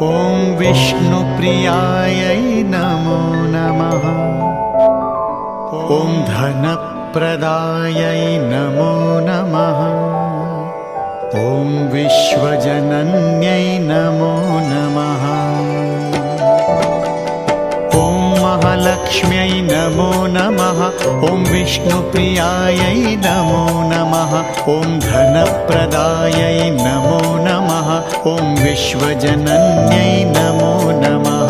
ॐ विष्णुप्रियायै नमो नमः। ॐ धनप्रदायै नमो नमः। ॐ विश्वजनन्यै नमो नमः। ॐ महालक्ष्म्यै नमो नमः। ॐ विष्णुप्रियायै नमो नमः। ॐ धनप्रदायै नमो नमः। ॐ विश्वजनन्यै नमो नमः।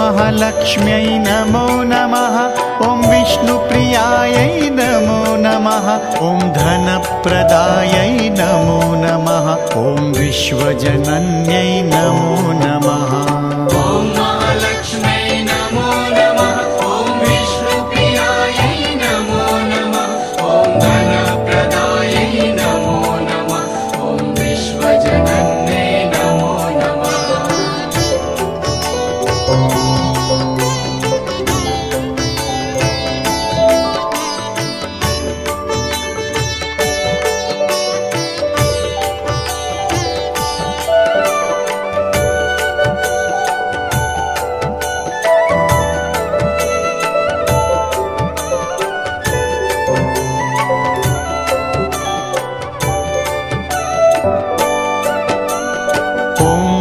महालक्ष्म्यै नमो नमः। ॐ विष्णुप्रियायै नमो नमः। ॐ धनप्रदायै नमो नमः। ॐ विश्वजनन्यै नमो नमः।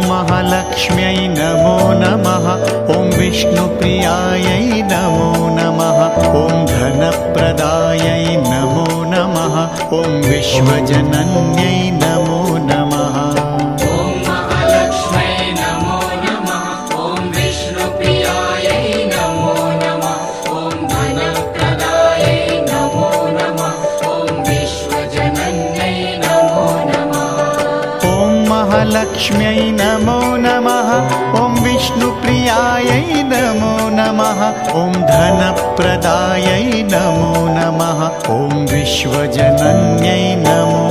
महालक्ष्म्यै नमो नमः। ॐ विष्णुप्रियायै नमो नमः। ॐ धनप्रदायै नमो नमः। ॐ विश्वजनन्यै नमो नमः। महालक्ष्म्यै नमो नमः। ॐ विष्णुप्रियायै नमो नमः। ॐ धनप्रदायै नमो नमः। ॐ विश्वजनन्यै नमो